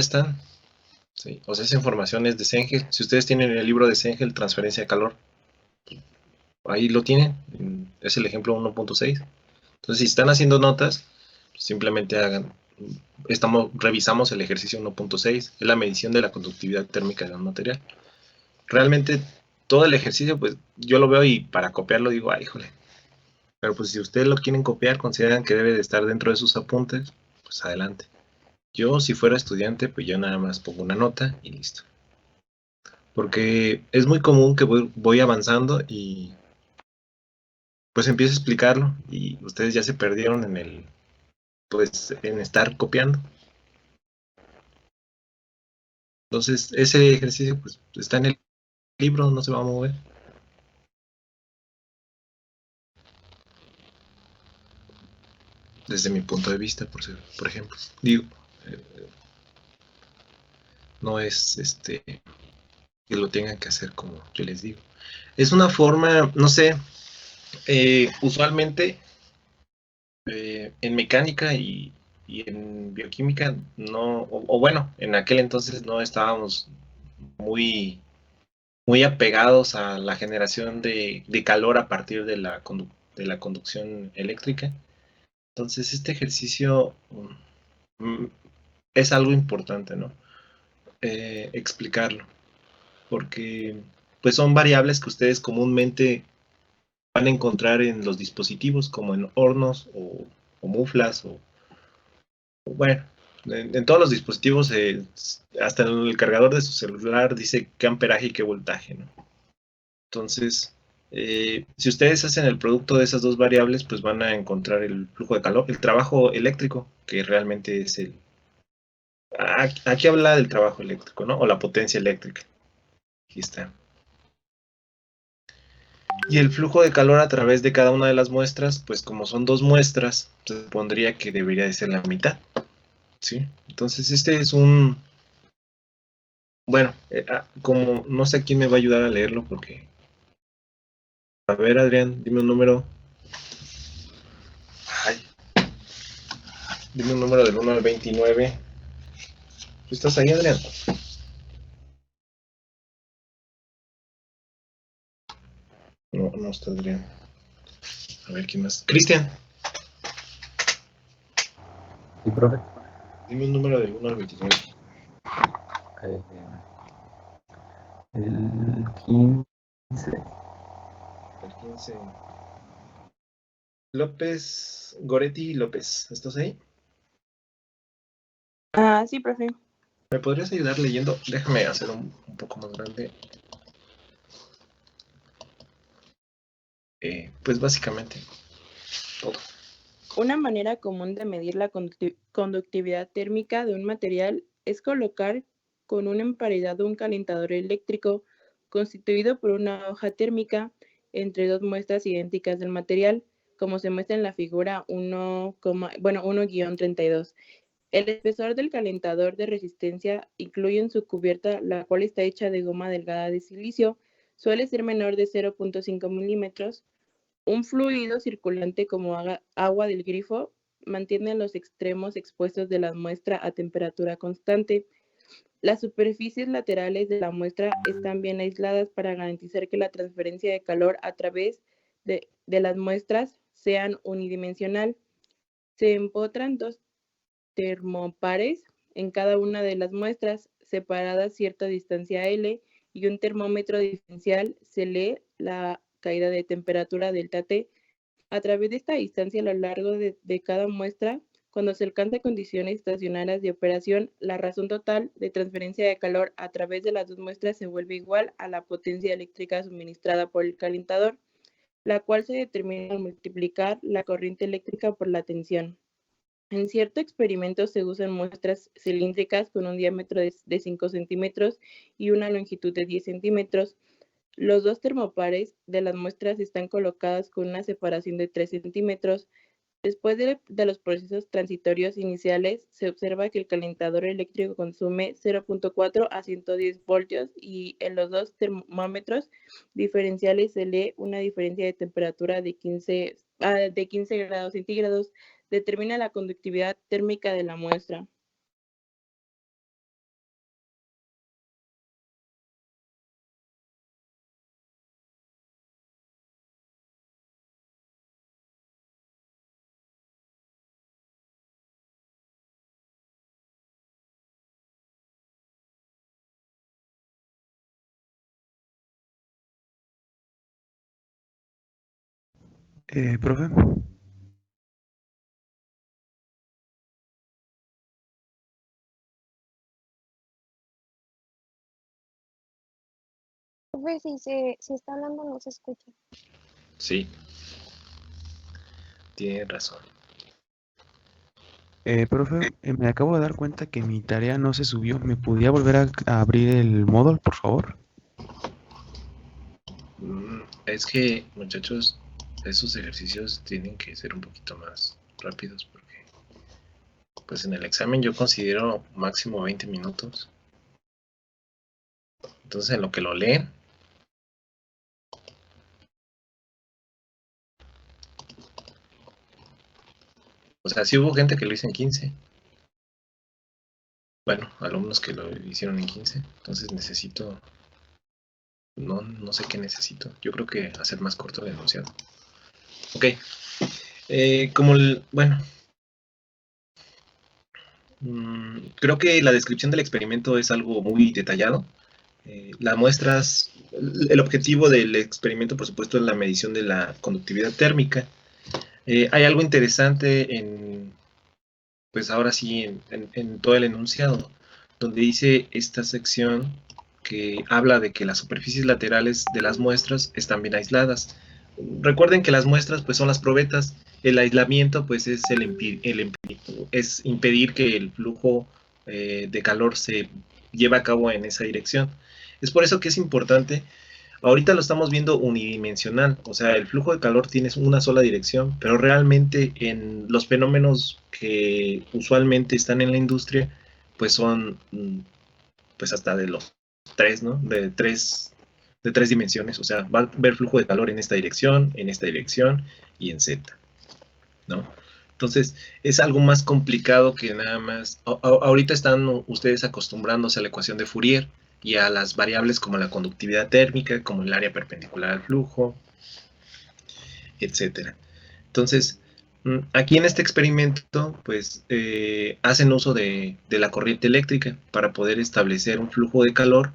están. Sí. O sea, esa información es de Cengel. Si ustedes tienen el libro de Cengel, transferencia de calor, ahí lo tienen. Es el ejemplo 1.6. Entonces, si están haciendo notas, simplemente revisamos el ejercicio 1.6, es la medición de la conductividad térmica de un material. Realmente, todo el ejercicio, pues, yo lo veo y para copiarlo digo, ay, híjole. Pero pues si ustedes lo quieren copiar, consideran que debe de estar dentro de sus apuntes, pues adelante. Yo, si fuera estudiante, pues yo nada más pongo una nota y listo. Porque es muy común que voy avanzando y pues empiezo a explicarlo y ustedes ya se perdieron pues en estar copiando. Entonces, ese ejercicio pues está en el libro, no se va a mover. Desde mi punto de vista, por ejemplo. Digo, eh, no es que lo tengan que hacer como yo les digo. Es una forma, no sé, usualmente en mecánica y en bioquímica no, o bueno, en aquel entonces no estábamos muy, muy apegados a la generación de calor a partir de la conducción eléctrica. Entonces este ejercicio es algo importante, ¿no? Explicarlo, porque pues son variables que ustedes comúnmente van a encontrar en los dispositivos como en hornos o muflas o bueno, en todos los dispositivos, hasta en el cargador de su celular dice qué amperaje y qué voltaje, ¿no? Entonces, si ustedes hacen el producto de esas dos variables, pues van a encontrar el flujo de calor, el trabajo eléctrico, que realmente es aquí habla del trabajo eléctrico, ¿no? O la potencia eléctrica. Aquí está. Y el flujo de calor a través de cada una de las muestras, pues como son dos muestras, se supondría que debería de ser la mitad, ¿sí? Entonces este es bueno, como no sé quién me va a ayudar a leerlo porque... A ver, Adrián, dime un número. Ay, dime un número del 1 al 29. ¿Tú estás ahí, Adrián? No, no está Adrián. A ver, ¿quién más? Cristian, Sí, profe. dime un número del 1 al 29. Eh, el 15. El 15. López, Goretti López, ¿estás ahí? Ah, sí, profe. ¿Me podrías ayudar leyendo? Déjame hacer un poco más grande. Pues básicamente todo. Una manera común de medir la conductividad térmica de un material es colocar con un emparedado un calentador eléctrico constituido por una hoja térmica entre dos muestras idénticas del material, como se muestra en la figura 1-32. El espesor del calentador de resistencia incluye en su cubierta, la cual está hecha de goma delgada de silicio, suele ser menor de 0.5 milímetros. Un fluido circulante como agua del grifo mantiene los extremos expuestos de la muestra a temperatura constante. Las superficies laterales de la muestra están bien aisladas para garantizar que la transferencia de calor a través de las muestras sean unidimensional. Se empotran dos termopares en cada una de las muestras, separadas cierta distancia L, y un termómetro diferencial se lee la caída de temperatura delta T. A través de esta distancia a lo largo de cada muestra, cuando se alcanza condiciones estacionarias de operación, la razón total de transferencia de calor a través de las dos muestras se vuelve igual a la potencia eléctrica suministrada por el calentador, la cual se determina al multiplicar la corriente eléctrica por la tensión. En cierto experimento se usan muestras cilíndricas con un diámetro de 5 centímetros y una longitud de 10 centímetros. Los dos termopares de las muestras están colocadas con una separación de 3 centímetros. Después de los procesos transitorios iniciales, se observa que el calentador eléctrico consume 0.4 a 110 voltios y en los dos termómetros diferenciales se lee una diferencia de temperatura de 15 grados centígrados. Determina la conductividad térmica de la muestra. Profe. Profe, si está hablando no se escucha. Sí, tiene razón. Profe, me acabo de dar cuenta que mi tarea no se subió. ¿Me podía volver a abrir el módulo, por favor? Es que, muchachos, esos ejercicios tienen que ser un poquito más rápidos porque, pues en el examen yo considero máximo 20 minutos. Entonces, en lo que lo leen, o sea, sí hubo gente que lo hizo en 15. Bueno, alumnos que lo hicieron en 15. Entonces necesito, no sé qué necesito. Yo creo que hacer más corto el enunciado. Ok. Bueno, creo que la descripción del experimento es algo muy detallado. Las muestras, el objetivo del experimento, por supuesto, es la medición de la conductividad térmica. Hay algo interesante pues ahora sí, en todo el enunciado, donde dice esta sección que habla de que las superficies laterales de las muestras están bien aisladas. Recuerden que las muestras pues son las probetas, el aislamiento pues es es impedir que el flujo de calor se lleve a cabo en esa dirección. Es por eso que es importante. Ahorita lo estamos viendo unidimensional, o sea, el flujo de calor tiene una sola dirección, pero realmente en los fenómenos que usualmente están en la industria, pues son pues hasta de los tres, ¿no? De tres dimensiones, o sea, va a haber flujo de calor en esta dirección y en Z, ¿no? Entonces, es algo más complicado que nada más. Ahorita están ustedes acostumbrándose a la ecuación de Fourier y a las variables como la conductividad térmica, como el área perpendicular al flujo, etcétera. Entonces, aquí en este experimento, pues hacen uso de la corriente eléctrica para poder establecer un flujo de calor,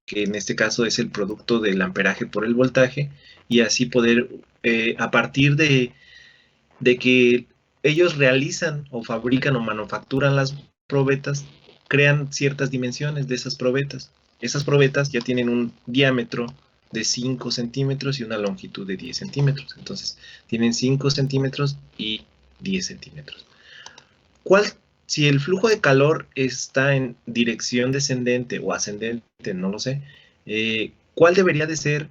que en este caso es el producto del amperaje por el voltaje, y así poder, a partir de que ellos realizan o fabrican o manufacturan las probetas, crean ciertas dimensiones de esas probetas. Esas probetas ya tienen un diámetro de 5 centímetros y una longitud de 10 centímetros. Entonces, tienen 5 centímetros y 10 centímetros. Si el flujo de calor está en dirección descendente o ascendente, no lo sé, ¿cuál debería de ser,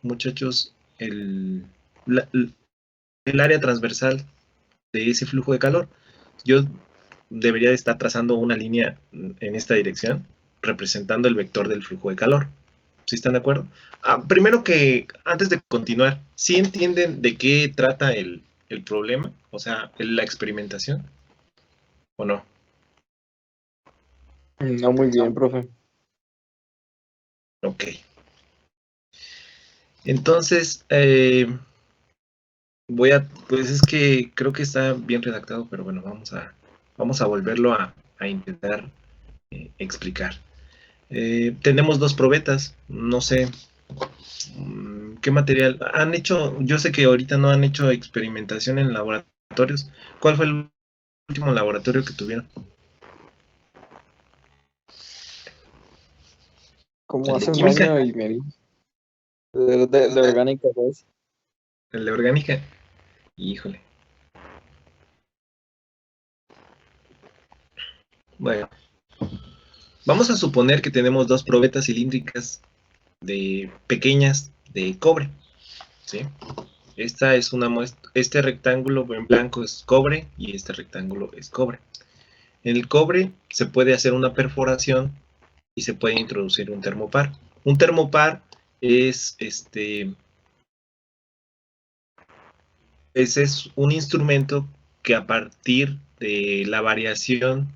muchachos, el área transversal de ese flujo de calor? Yo debería de estar trazando una línea en esta dirección, representando el vector del flujo de calor. ¿Sí están de acuerdo? Primero que, antes de continuar, ¿sí entienden de qué trata el problema? O sea, la experimentación, ¿o no? No muy bien, profe. Ok. Entonces, pues es que creo que está bien redactado, pero bueno, vamos a volverlo a intentar explicar. Tenemos dos probetas, no sé qué material han hecho. Yo sé que ahorita no han hecho experimentación en laboratorios. ¿Cuál fue el último laboratorio que tuvieron? Como ¿El de hace un química? año y medio. De orgánica, pues. ¿El de orgánica? Híjole. Bueno, vamos a suponer que tenemos dos probetas cilíndricas pequeñas de cobre, ¿sí? Esta es una muestra, este rectángulo en blanco es cobre y este rectángulo es cobre. En el cobre se puede hacer una perforación y se puede introducir un termopar. Un termopar ese es un instrumento que a partir de la variación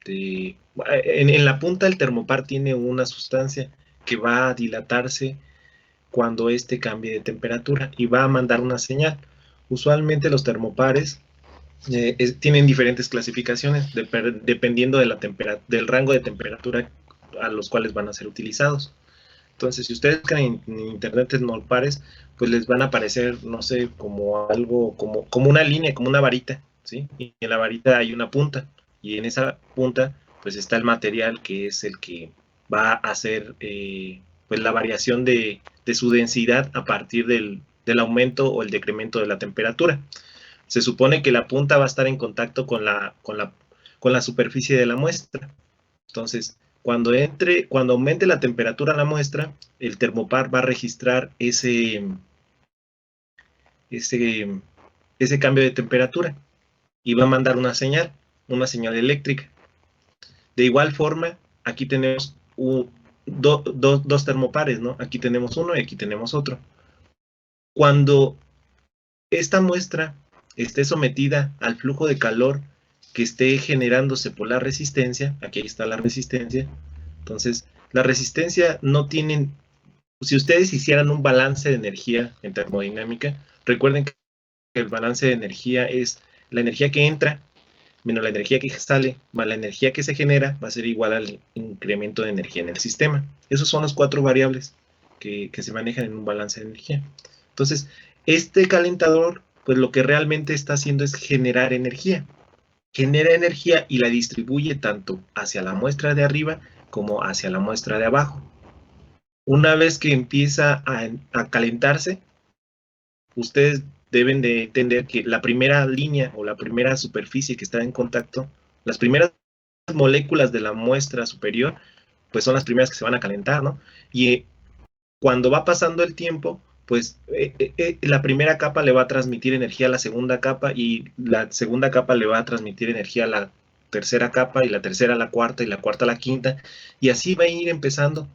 en la punta del termopar tiene una sustancia que va a dilatarse cuando éste cambie de temperatura y va a mandar una señal. Usualmente los termopares tienen diferentes clasificaciones dependiendo de del rango de temperatura a los cuales van a ser utilizados. Entonces, si ustedes buscan en internet termopares, pues les van a aparecer, no sé, como algo, como una línea, como una varita, ¿sí? Y en la varita hay una punta, y en esa punta, pues está el material que es el que va a hacer, pues la variación de su densidad a partir del aumento o el decremento de la temperatura. Se supone que la punta va a estar en contacto con la superficie de la muestra. Entonces, cuando aumente la temperatura de la muestra, el termopar va a registrar ese cambio de temperatura y va a mandar una señal eléctrica. De igual forma, aquí tenemos dos termopares, ¿no? Aquí tenemos uno y aquí tenemos otro. Cuando esta muestra esté sometida al flujo de calor que esté generándose por la resistencia, aquí está la resistencia, entonces la resistencia no tiene, si ustedes hicieran un balance de energía en termodinámica, recuerden que el balance de energía es la energía que entra menos la energía que sale, más la energía que se genera, va a ser igual al incremento de energía en el sistema. Esos son las 4 variables que se manejan en un balance de energía. Entonces, este calentador, pues lo que realmente está haciendo es generar energía. Genera energía y la distribuye tanto hacia la muestra de arriba como hacia la muestra de abajo. Una vez que empieza a calentarse, ustedes deben de entender que la primera línea o la primera superficie que está en contacto, las primeras moléculas de la muestra superior, pues son las primeras que se van a calentar, ¿no? Y cuando va pasando el tiempo, pues la primera capa le va a transmitir energía a la segunda capa y la segunda capa le va a transmitir energía a la tercera capa y la tercera a la cuarta y la cuarta a la quinta, y así va a ir empezando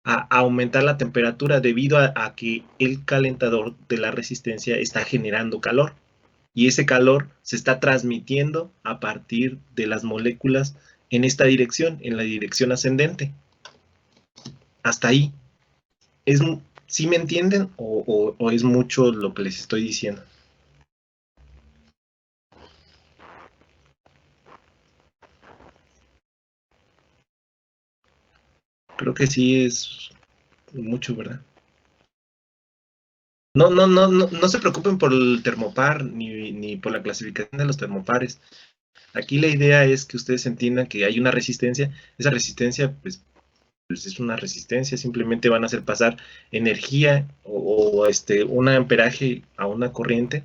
a aumentar la temperatura debido a que el calentador de la resistencia está generando calor y ese calor se está transmitiendo a partir de las moléculas en esta dirección, en la dirección ascendente. Hasta ahí. ¿Sí me entienden o es mucho lo que les estoy diciendo? Creo que sí es mucho, ¿verdad? No se preocupen por el termopar ni por la clasificación de los termopares. Aquí la idea es que ustedes entiendan que hay una resistencia. Esa resistencia, pues es una resistencia. Simplemente van a hacer pasar energía o un amperaje a una corriente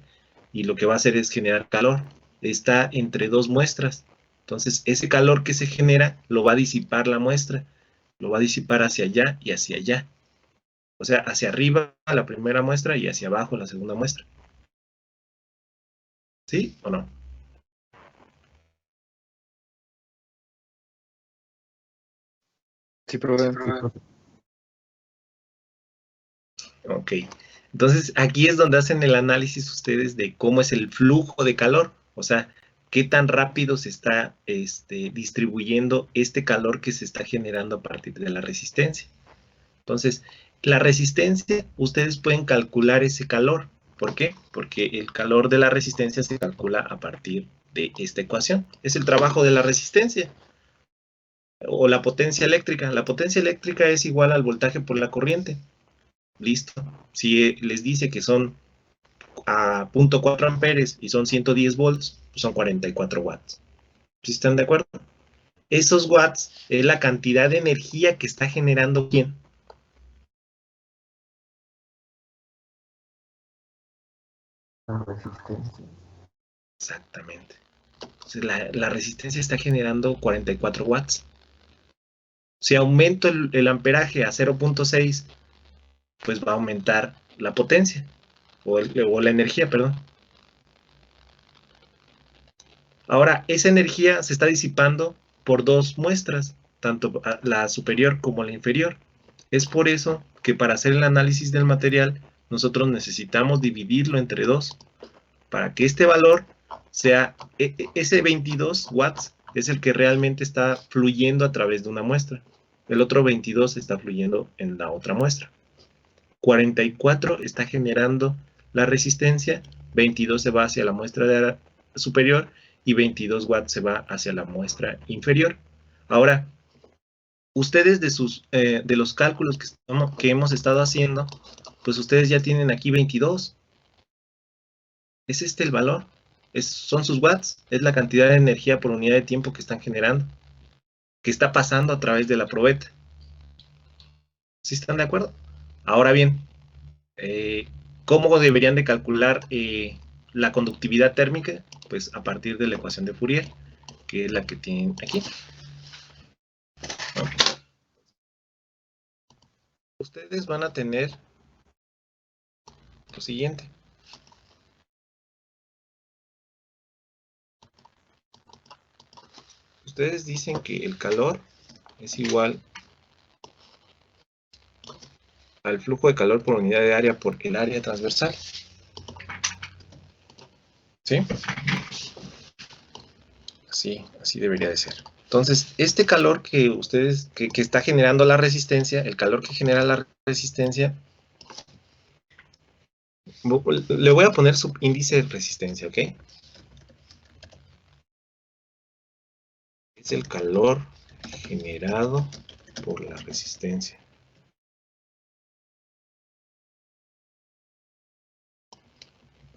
y lo que va a hacer es generar calor. Está entre dos muestras. Entonces, ese calor que se genera lo va a disipar la muestra. Lo va a disipar hacia allá y hacia allá. O sea, hacia arriba la primera muestra y hacia abajo la segunda muestra. ¿Sí o no? Sí, profe. Ok. Entonces, aquí es donde hacen el análisis ustedes de cómo es el flujo de calor. O sea, qué tan rápido se está distribuyendo este calor que se está generando a partir de la resistencia. Entonces, la resistencia, ustedes pueden calcular ese calor. ¿Por qué? Porque el calor de la resistencia se calcula a partir de esta ecuación. Es el trabajo de la resistencia. O la potencia eléctrica. La potencia eléctrica es igual al voltaje por la corriente. Listo. Si les dice que son a 0.4 amperes y son 110 volts, pues son 44 watts. ¿Sí están de acuerdo? Esos watts es la cantidad de energía que está generando ¿quién? La resistencia. Exactamente. Entonces, la resistencia está generando 44 watts. Si aumento el amperaje a 0.6, pues va a aumentar la potencia, o la energía, perdón. Ahora, esa energía se está disipando por dos muestras, tanto la superior como la inferior. Es por eso que para hacer el análisis del material, nosotros necesitamos dividirlo entre dos, para que este valor sea, ese 22 watts es el que realmente está fluyendo a través de una muestra. El otro 22 está fluyendo en la otra muestra. 44 está generando la resistencia, 22 se va hacia la muestra superior y 22 watts se va hacia la muestra inferior. Ahora, ustedes de los cálculos que hemos estado haciendo, pues ustedes ya tienen aquí 22. Es este el valor. Son sus watts. Es la cantidad de energía por unidad de tiempo que están generando, que está pasando a través de la probeta. ¿Sí están de acuerdo? Ahora bien, ¿cómo deberían de calcular la conductividad térmica? Pues a partir de la ecuación de Fourier, que es la que tienen aquí. ¿No? Ustedes van a tener lo siguiente. Ustedes dicen que el calor es igual al flujo de calor por unidad de área por el área transversal. ¿Sí? Así debería de ser. Entonces, este calor que ustedes, que está generando la resistencia, el calor que genera la resistencia, le voy a poner su índice de resistencia, ¿ok? Es el calor generado por la resistencia.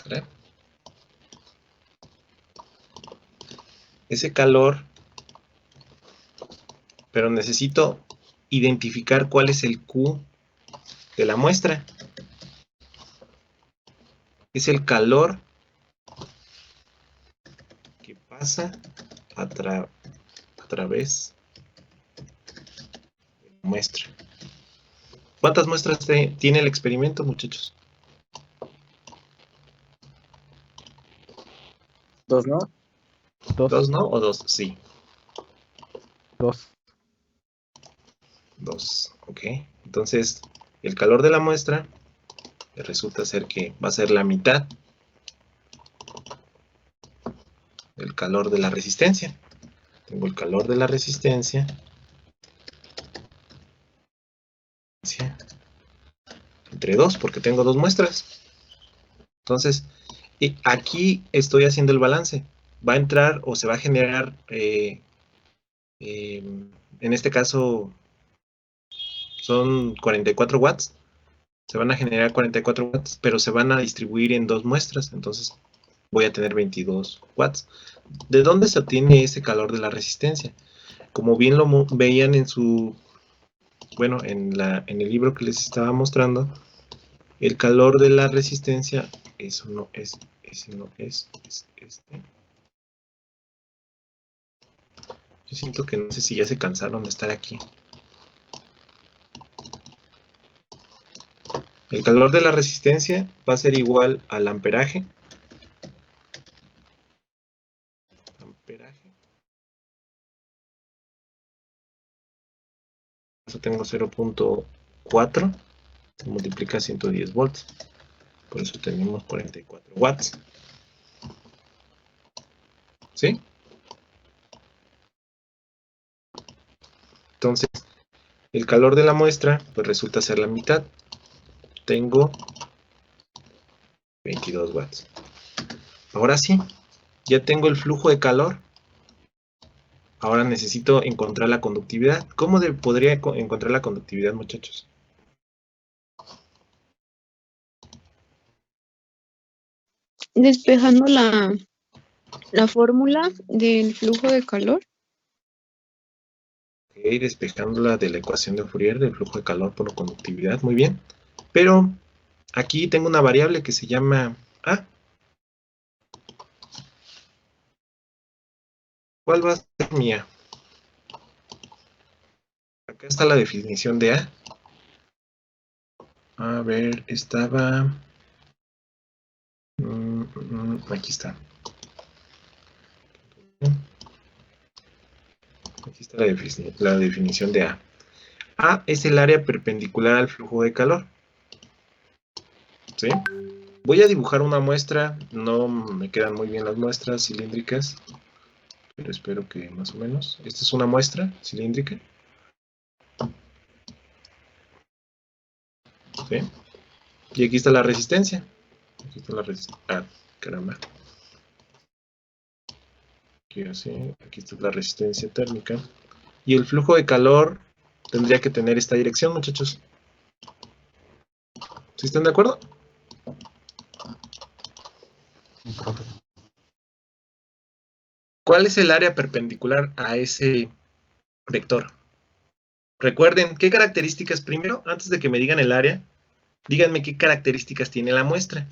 ¿Vale? Ese calor, pero necesito identificar cuál es el Q de la muestra. Es el calor que pasa a través de la muestra. ¿Cuántas muestras tiene el experimento, muchachos? 2, ¿no? 2, ¿no? ¿O 2? Sí. 2. 2, ok. Entonces, el calor de la muestra resulta ser que va a ser la mitad del calor de la resistencia. Tengo el calor de la resistencia entre 2, porque tengo 2 muestras. Entonces, aquí estoy haciendo el balance. Va a entrar o se va a generar, en este caso, son 44 watts. Se van a generar 44 watts, pero se van a distribuir en 2 muestras. Entonces, voy a tener 22 watts. ¿De dónde se obtiene ese calor de la resistencia? Como bien lo veían en su, bueno, en el libro que les estaba mostrando, el calor de la resistencia, eso no es, ese no es este. Yo siento que no sé si ya se cansaron de estar aquí. El calor de la resistencia va a ser igual al amperaje. Eso tengo 0.4, se multiplica 110 volts. Por eso tenemos 44 watts. ¿Sí? Entonces, el calor de la muestra, pues resulta ser la mitad. Tengo 22 watts. Ahora sí, ya tengo el flujo de calor. Ahora necesito encontrar la conductividad. ¿Cómo podría encontrar la conductividad, muchachos? Despejando la fórmula del flujo de calor. Ok, despejándola de la ecuación de Fourier del flujo de calor por conductividad. Muy bien. Pero aquí tengo una variable que se llama A. ¿Cuál va a ser mi A? Acá está la definición de A. A ver, estaba... aquí está. Aquí está la definición de A. A es el área perpendicular al flujo de calor. ¿Sí? Voy a dibujar una muestra. No me quedan muy bien las muestras cilíndricas, pero espero que más o menos. Esta es una muestra cilíndrica. ¿Sí? Y aquí está la resistencia. Aquí está la resistencia. Ah, caramba. Aquí está la resistencia térmica. Y el flujo de calor tendría que tener esta dirección, muchachos. ¿Sí están de acuerdo? ¿Cuál es el área perpendicular a ese vector? Recuerden, ¿qué características primero? Antes de que me digan el área, díganme qué características tiene la muestra.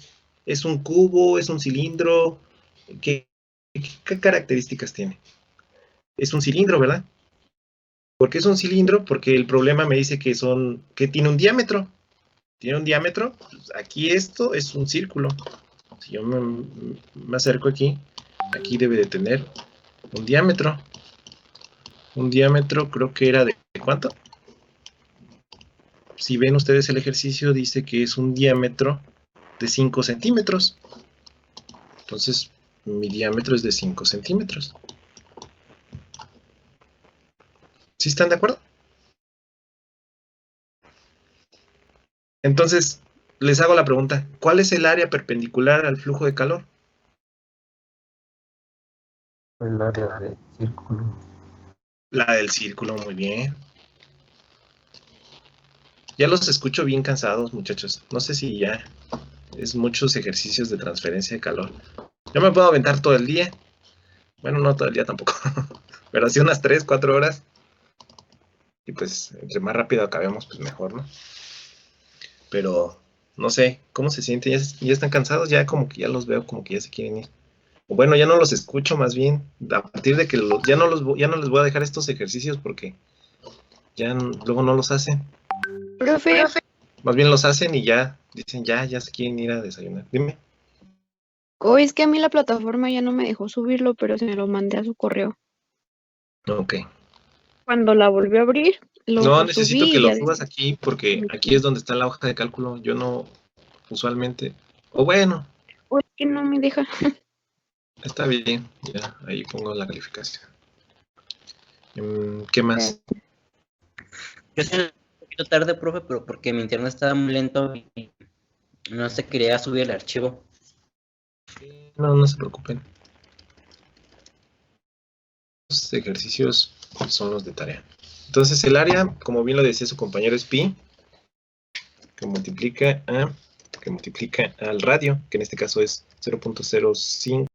¿Es un cubo? ¿Es un cilindro? ¿Qué características tiene? Es un cilindro, ¿verdad? ¿Por qué es un cilindro? Porque el problema me dice que tiene un diámetro. ¿Tiene un diámetro? Pues aquí esto es un círculo. Si yo me acerco aquí debe de tener un diámetro. Un diámetro creo que era de ¿cuánto? Si ven ustedes el ejercicio, dice que es un diámetro de 5 centímetros. Entonces, mi diámetro es de 5 centímetros. ¿Sí están de acuerdo? Entonces, les hago la pregunta, ¿cuál es el área perpendicular al flujo de calor? El área del círculo. La del círculo, muy bien. Ya los escucho bien cansados, muchachos. No sé si ya es muchos ejercicios de transferencia de calor. Yo me puedo aventar todo el día. Bueno, no todo el día tampoco. Pero así unas 3, 4 horas. Y pues, entre más rápido acabemos, pues mejor, ¿no? Pero, no sé, ¿cómo se sienten? ¿Ya están cansados? Ya como que ya los veo como que ya se quieren ir. O bueno, ya no los escucho más bien. A partir de que ya no les voy a dejar estos ejercicios porque ya luego no los hacen. Profe, Más bien los hacen y ya dicen, ya se quieren ir a desayunar. Dime. es que a mí la plataforma ya no me dejó subirlo, pero se lo mandé a su correo. Ok. Cuando la volví a abrir, lo No, necesito subí que y lo ya subas aquí porque aquí es donde está la hoja de cálculo. Yo no, usualmente, o bueno, es que no me deja. está bien, ya, ahí pongo la calificación. ¿Qué más? Yo estoy un poquito tarde, profe, pero porque mi internet estaba muy lento y no se quería subir el archivo. No se preocupen. Los ejercicios son los de tarea. Entonces el área, como bien lo decía su compañero, es pi, que multiplica al radio, que en este caso es 0.05